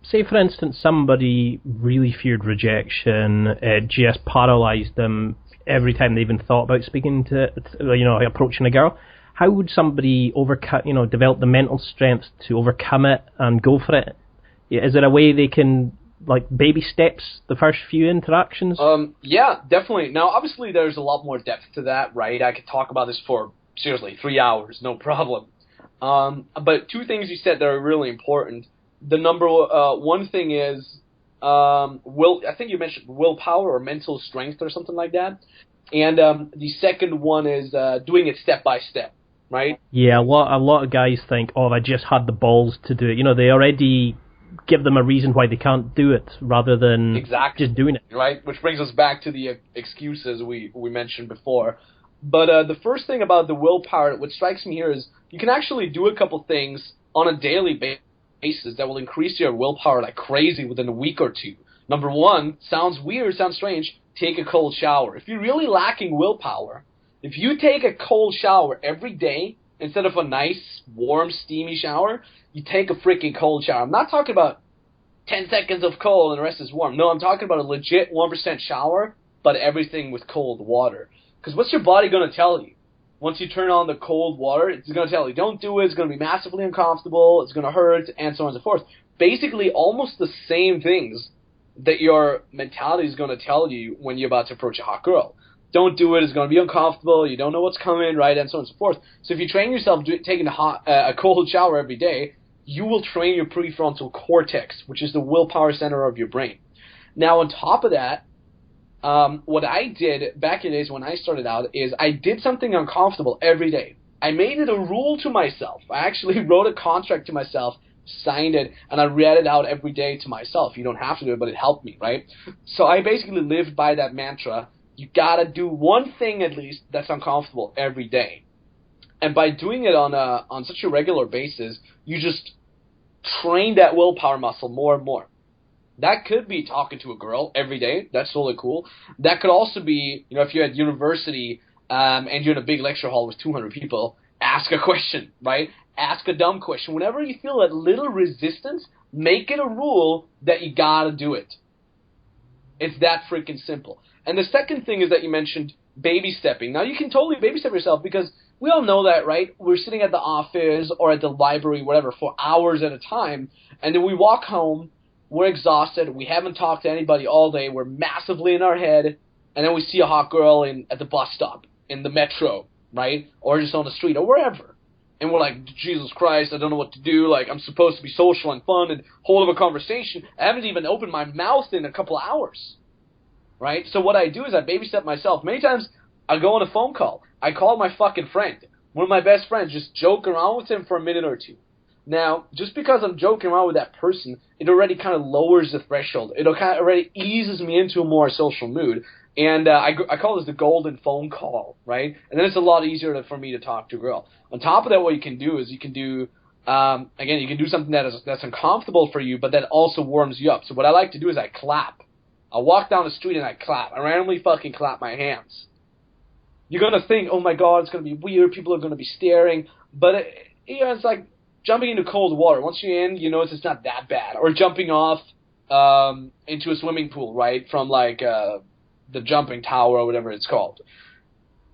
say for instance somebody really feared rejection, it just paralysed them every time they even thought about speaking to, approaching a girl. How would somebody develop the mental strength to overcome it and go for it? Is there a way they can, like, baby steps the first few interactions? Yeah, definitely. Now, obviously, there's a lot more depth to that, right? I could talk about this for, seriously, 3 hours, no problem. But two things you said that are really important. The number one thing is, I think you mentioned willpower or mental strength or something like that. And the second one is doing it step by step, right? Yeah, a lot of guys think, if I just had the balls to do it. They already give them a reason why they can't do it, rather than just doing it. Right, which brings us back to the excuses we mentioned before. But the first thing about the willpower, what strikes me here is you can actually do a couple things on a daily basis that will increase your willpower like crazy within a week or two. Number one, sounds weird, sounds strange, take a cold shower. If you're really lacking willpower, if you take a cold shower every day, instead of a nice, warm, steamy shower, you take a freaking cold shower. I'm not talking about 10 seconds of cold and the rest is warm. No, I'm talking about a legit 1% shower, but everything with cold water. Because what's your body going to tell you? Once you turn on the cold water, it's going to tell you, don't do it, it's going to be massively uncomfortable, it's going to hurt, and so on and so forth. Basically, almost the same things that your mentality is going to tell you when you're about to approach a hot girl. Don't do it, it's going to be uncomfortable, you don't know what's coming, right, and so on and so forth. So if you train yourself taking a cold shower every day, you will train your prefrontal cortex, which is the willpower center of your brain. Now, on top of that, what I did back in the days when I started out is I did something uncomfortable every day. I made it a rule to myself. I actually wrote a contract to myself, signed it, and I read it out every day to myself. You don't have to do it, but it helped me, right? So I basically lived by that mantra. You gotta do one thing at least that's uncomfortable every day. And by doing it on such a regular basis, you just train that willpower muscle more and more. That could be talking to a girl every day. That's totally cool. That could also be, if you're at university and you're in a big lecture hall with 200 people, ask a question, right? Ask a dumb question. Whenever you feel that little resistance, make it a rule that you gotta do it. It's that freaking simple. And the second thing is that you mentioned baby stepping. Now, you can totally baby step yourself because we all know that, right? We're sitting at the office or at the library, whatever, for hours at a time, and then we walk home, we're exhausted, we haven't talked to anybody all day, we're massively in our head, and then we see a hot girl at the bus stop, in the metro, right? Or just on the street, or wherever. And we're like, Jesus Christ, I don't know what to do, like, I'm supposed to be social and fun and hold of a conversation. I haven't even opened my mouth in a couple hours, right? So what I do is I baby step myself. Many times, I go on a phone call. I call my fucking friend, one of my best friends, just joke around with him for a minute or two. Now, just because I'm joking around with that person, it already kind of lowers the threshold. It kind of already eases me into a more social mood. And I call this the golden phone call, right? And then it's a lot easier for me to talk to a girl. On top of that, what you can do is you can do, again, you can do something that's uncomfortable for you, but that also warms you up. So what I like to do is I clap. I walk down the street and I clap. I randomly fucking clap my hands. You're going to think, oh my God, it's going to be weird. People are going to be staring. But it's like jumping into cold water. Once you're in, you know it's not that bad. Or jumping off into a swimming pool, right, from like the jumping tower or whatever it's called.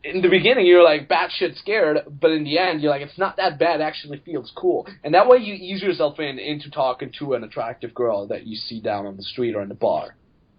In the beginning, you're like batshit scared, but in the end, you're like, it's not that bad. It actually feels cool. And that way you ease yourself into talking to an attractive girl that you see down on the street or in the bar.